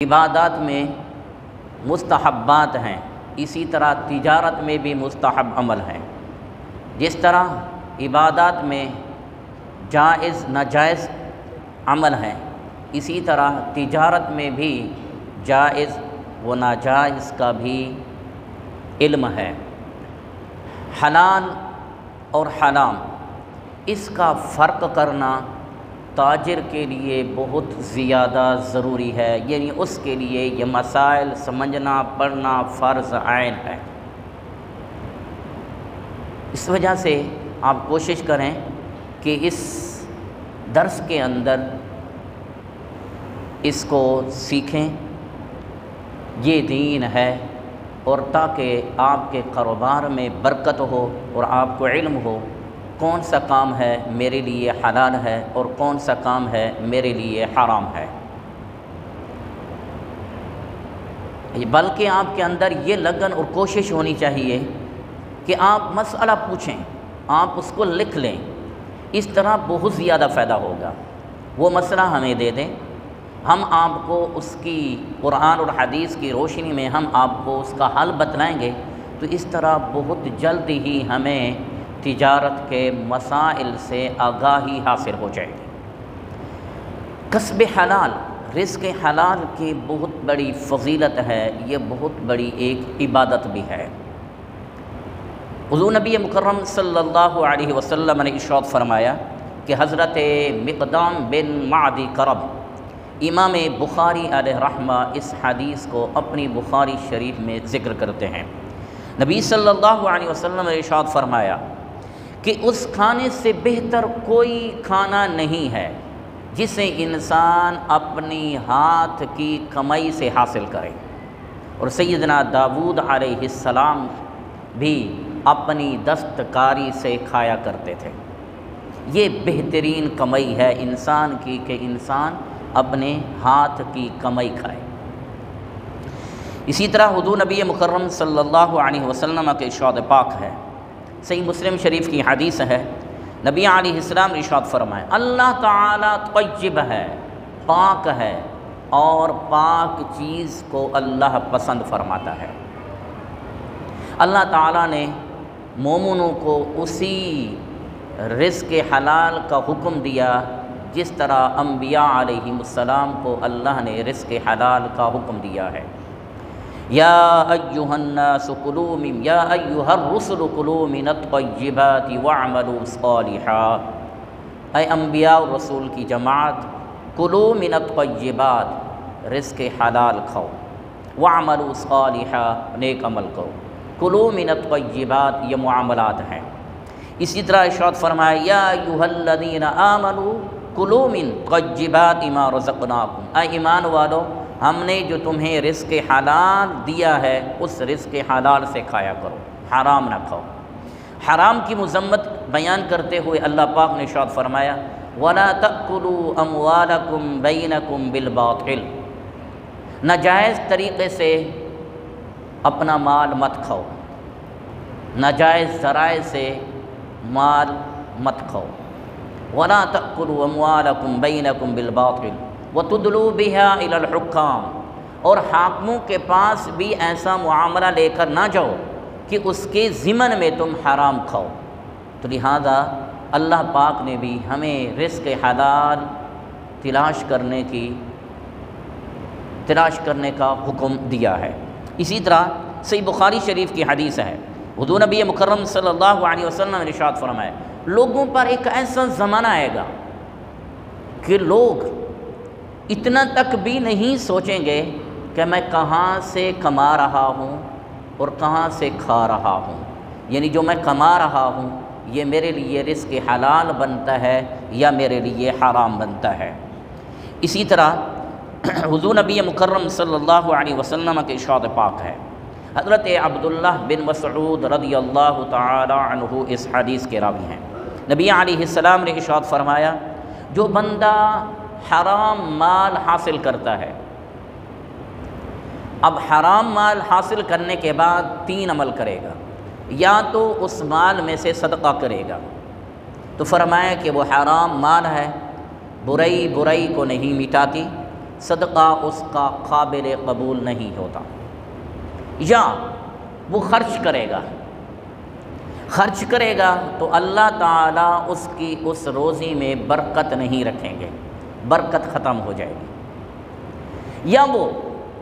عبادات میں مستحبات ہیں، اسی طرح تجارت میں بھی مستحب عمل ہیں۔ جس طرح عبادات میں جائز ناجائز عمل ہیں، اسی طرح تجارت میں بھی جائز و ناجائز کا بھی علم ہے۔ حلال اور حرام اس کا فرق کرنا تاجر کے لیے بہت زیادہ ضروری ہے، یعنی اس کے لیے یہ مسائل سمجھنا پڑھنا فرض عین ہے۔ اس وجہ سے آپ کوشش کریں کہ اس درس کے اندر اس کو سیکھیں، یہ دین ہے، اور تاکہ آپ کے کاروبار میں برکت ہو اور آپ کو علم ہو کون سا کام ہے میرے لیے حلال ہے اور کون سا کام ہے میرے لیے حرام ہے۔ بلکہ آپ کے اندر یہ لگن اور کوشش ہونی چاہیے کہ آپ مسئلہ پوچھیں، آپ اس کو لکھ لیں، اس طرح بہت زیادہ فائدہ ہوگا۔ وہ مسئلہ ہمیں دے دیں، ہم آپ کو اس کی قرآن اور حدیث کی روشنی میں ہم آپ کو اس کا حل بتلائیں گے، تو اس طرح بہت جلد ہی ہمیں تجارت کے مسائل سے آگاہی حاصل ہو جائے گی۔ کسب حلال، رزق حلال کی بہت بڑی فضیلت ہے، یہ بہت بڑی ایک عبادت بھی ہے۔ حضور نبی مکرم صلی اللہ علیہ وسلم نے ارشاد فرمایا کہ حضرت مقدام بن معدی کرب، امام بخاری علیہ رحمہ اس حدیث کو اپنی بخاری شریف میں ذکر کرتے ہیں۔ نبی صلی اللہ علیہ وسلم نے ارشاد فرمایا کہ اس کھانے سے بہتر کوئی کھانا نہیں ہے جسے انسان اپنی ہاتھ کی کمائی سے حاصل کرے، اور سیدنا داؤد علیہ السلام بھی اپنی دستکاری سے کھایا کرتے تھے۔ یہ بہترین کمائی ہے انسان کی کہ انسان اپنے ہاتھ کی کمائی کھائے۔ اسی طرح حضور نبی مکرم صلی اللہ علیہ وسلم کے ارشاد پاک ہے، صحیح مسلم شریف کی حدیث ہے، نبی علیہ السلام نے ارشاد فرمائے اللہ تعالیٰ طیب ہے، پاک ہے، اور پاک چیز کو اللہ پسند فرماتا ہے۔ اللہ تعالیٰ نے مومنوں کو اسی رزق حلال کا حکم دیا جس طرح انبیاء علیہ السلام کو اللہ نے رزق حلال کا حکم دیا ہے۔ یا ایھا الناس کلوا من یا ایھا الرسل کلوا من الطیبات واعملوا صالحا، اے انبیاء اور رسول کی جماعت، کلوا من الطیبات، رزق حلال کھاؤ، واعملوا صالحا، نیک عمل کرو۔ کلوا من الطیبات یہ معاملات ہیں۔ اسی طرح ارشاد فرمایا یا ایھا الذین آمنوا کلوا من طیبات ما رزقناکم، اے ایمان والو ہم نے جو تمہیں رزق حلال دیا ہے اس رزق حلال سے کھایا کرو، حرام نہ کھاؤ۔ حرام کی مذمت بیان کرتے ہوئے اللہ پاک نے ارشاد فرمایا وَلَا تَأْكُلُوا أَمْوَالَكُمْ بَيْنَكُمْ بِالْبَاطِلِ، ناجائز طریقے سے اپنا مال مت کھاؤ، ناجائز ذرائع سے مال مت کھاؤ۔ وَلَا تَأْكُلُوا أَمْوَالَكُمْ بَيْنَكُمْ بِالْبَاطِلِ وَتُدْلُوا بِهَا إِلَى الْحُكَّامِ، اور حاکموں کے پاس بھی ایسا معاملہ لے کر نہ جاؤ کہ اس کے ضمن میں تم حرام کھاؤ۔ تو لہذا اللہ پاک نے بھی ہمیں رزق حلال تلاش کرنے کا حکم دیا ہے۔ اسی طرح صحیح بخاری شریف کی حدیث ہے، حضور نبی مکرم صلی اللہ علیہ وسلم نے ارشاد فرمایا لوگوں پر ایک ایسا زمانہ آئے گا کہ لوگ اتنا تک بھی نہیں سوچیں گے کہ میں کہاں سے کما رہا ہوں اور کہاں سے کھا رہا ہوں، یعنی جو میں کما رہا ہوں یہ میرے لیے رزق حلال بنتا ہے یا میرے لیے حرام بنتا ہے۔ اسی طرح حضور نبی مکرم صلی اللہ علیہ وسلم کے ارشاد پاک ہے، حضرت عبداللہ بن مسعود رضی اللہ تعالی عنہ اس حدیث کے راوی ہیں، نبی علیہ السلام نے ارشاد فرمایا جو بندہ حرام مال حاصل کرتا ہے، اب حرام مال حاصل کرنے کے بعد 3 عمل کرے گا، یا تو اس مال میں سے صدقہ کرے گا، تو فرمایا کہ وہ حرام مال ہے، برائی کو نہیں مٹاتی، صدقہ اس کا قابل قبول نہیں ہوتا، یا وہ خرچ کرے گا تو اللہ تعالیٰ اس کی اس روزی میں برکت نہیں رکھیں گے، برکت ختم ہو جائے گی، یا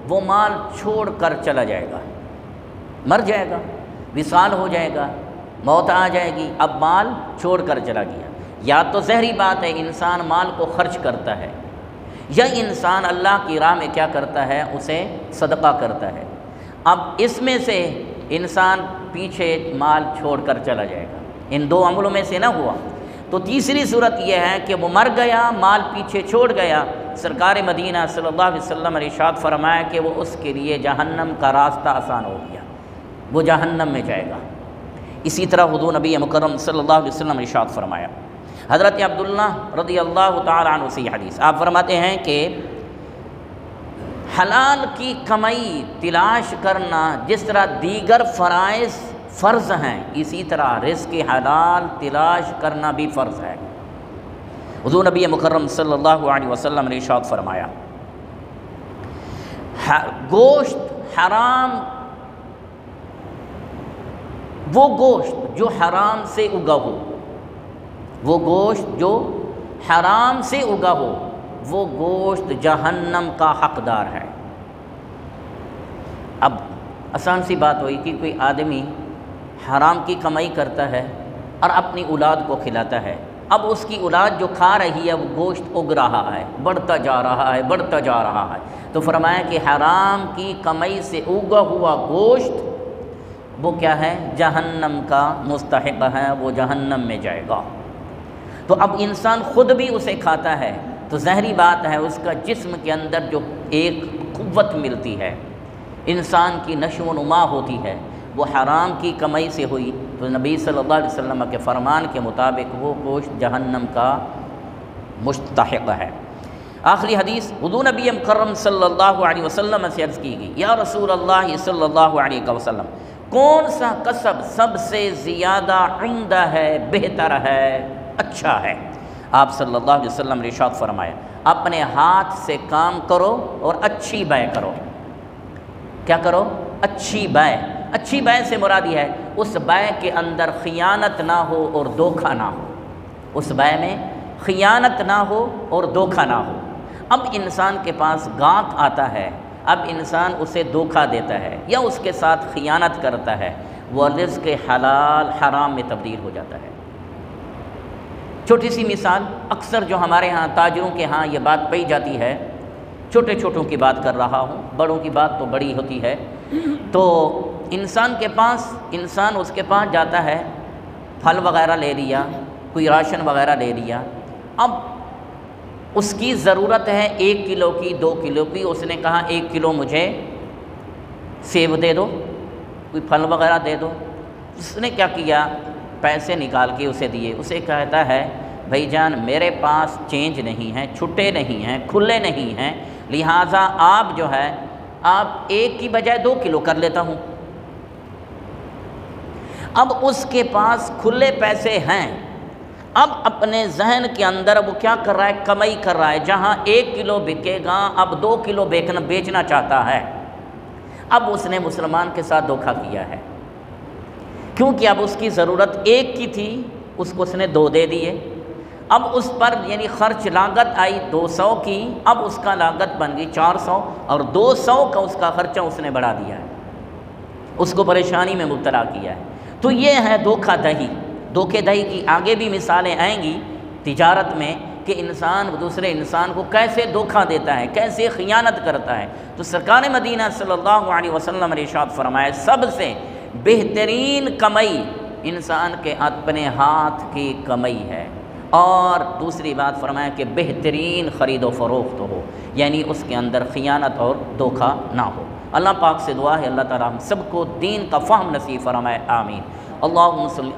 وہ مال چھوڑ کر چلا جائے گا، مر جائے گا، وصال ہو جائے گا، موت آ جائے گی، اب مال چھوڑ کر چلا گیا۔ یا تو ظاہری بات ہے انسان مال کو خرچ کرتا ہے، یا انسان اللہ کی راہ میں کیا کرتا ہے، اسے صدقہ کرتا ہے۔ اب اس میں سے انسان پیچھے مال چھوڑ کر چلا جائے گا، ان دو عملوں میں سے نہ ہوا تو تیسری صورت یہ ہے کہ وہ مر گیا، مال پیچھے چھوڑ گیا، سرکار مدینہ صلی اللہ علیہ وسلم نے ارشاد فرمایا کہ وہ اس کے لیے جہنم کا راستہ آسان ہو گیا، وہ جہنم میں جائے گا۔ اسی طرح حضور نبی مکرم صلی اللہ علیہ وسلم نے ارشاد فرمایا، حضرت عبداللہ رضی اللہ تعالیٰ عنہ سے یہ حدیث، آپ فرماتے ہیں کہ حلال کی کمائی تلاش کرنا جس طرح دیگر فرائض فرض ہیں، اسی طرح رزق حلال تلاش کرنا بھی فرض ہے۔ حضور نبی مکرم صلی اللہ علیہ وسلم نے ارشاد فرمایا، گوشت حرام، وہ گوشت جو حرام سے اگا ہو، وہ گوشت جو حرام سے اگا ہو، وہ گوشت جہنم کا حقدار ہے۔ اب آسان سی بات ہوئی کہ کوئی آدمی حرام کی کمائی کرتا ہے اور اپنی اولاد کو کھلاتا ہے، اب اس کی اولاد جو کھا رہی ہے وہ گوشت اگ رہا ہے، بڑھتا جا رہا ہے، تو فرمایا کہ حرام کی کمائی سے اگا ہوا گوشت وہ کیا ہے، جہنم کا مستحق ہے، وہ جہنم میں جائے گا۔ تو اب انسان خود بھی اسے کھاتا ہے تو ظاہری بات ہے اس کا جسم کے اندر جو ایک قوت ملتی ہے، انسان کی نشو و نما ہوتی ہے، وہ حرام کی کمائی سے ہوئی، تو نبی صلی اللہ علیہ وسلم کے فرمان کے مطابق وہ گوشت جہنم کا مستحق ہے۔ آخری حدیث، حضور نبی مکرم صلی اللہ علیہ وسلم سے عرض کی گئی، یا رسول اللہ صلی اللہ علیہ وسلم، کون سا کسب سب سے زیادہ عمدہ ہے، بہتر ہے، اچھا ہے؟ آپ صلی اللہ علیہ وسلم نے ارشاد فرمایا، اپنے ہاتھ سے کام کرو اور اچھی بے کرو۔ کیا کرو؟ اچھی بے۔ اچھی بے سے مراد یہ ہے اس بے کے اندر خیانت نہ ہو اور دھوکہ نہ ہو، اس بے میں خیانت نہ ہو اور دھوکہ نہ ہو۔ اب انسان کے پاس گاہک آتا ہے، اب انسان اسے دھوکہ دیتا ہے یا اس کے ساتھ خیانت کرتا ہے، وہ رزق حلال حرام میں تبدیل ہو جاتا ہے۔ چھوٹی سی مثال، اکثر جو ہمارے ہاں تاجروں کے ہاں یہ بات پائی جاتی ہے، چھوٹوں کی بات کر رہا ہوں، بڑوں کی بات تو بڑی ہوتی ہے، تو انسان اس کے پاس جاتا ہے، پھل وغیرہ لے لیا، کوئی راشن وغیرہ لے لیا، اب اس کی ضرورت ہے 1 کلو کی، 2 کلو کی، اس نے کہا 1 کلو مجھے سیب دے دو، کوئی پھل وغیرہ دے دو۔ اس نے کیا کیا، پیسے نکال کے اسے دیے، اسے کہتا ہے بھائی جان میرے پاس چینج نہیں ہے، چھٹے نہیں ہیں، کھلے نہیں ہیں، لہٰذا آپ جو ہے آپ 1 کی بجائے 2 کلو کر لیتا ہوں۔ اب اس کے پاس کھلے پیسے ہیں، اب اپنے ذہن کے اندر وہ کیا کر رہا ہے، کمائی کر رہا ہے، جہاں 1 کلو بکے گا اب 2 کلو بیچنا چاہتا ہے۔ اب اس نے مسلمان کے ساتھ دھوکہ کیا ہے، کیونکہ اب اس کی ضرورت 1 کی تھی، اس کو اس نے 2 دے دیے، اب اس پر یعنی خرچ لاگت آئی 200 کی، اب اس کا لاگت بن گئی 400 اور 200 کا اس کا خرچہ اس نے بڑھا دیا ہے، اس کو پریشانی میں مبتلا کیا ہے۔ تو یہ ہے دھوکہ دہی۔ دھوکے دہی کی آگے بھی مثالیں آئیں گی تجارت میں کہ انسان دوسرے انسان کو کیسے دھوکہ دیتا ہے، کیسے خیانت کرتا ہے۔ تو سرکار مدینہ صلی اللہ علیہ وسلم نے ارشاد فرمایا، سب سے بہترین کمائی انسان کے اپنے ہاتھ کی کمائی ہے، اور دوسری بات فرمایا کہ بہترین خرید و فروخت ہو، یعنی اس کے اندر خیانت اور دھوکہ نہ ہو۔ اللہ پاک سے دعا ہے اللہ تعالیٰ ہم سب کو دین کا فہم نصیب فرمائے، آمین۔ اللہم صلی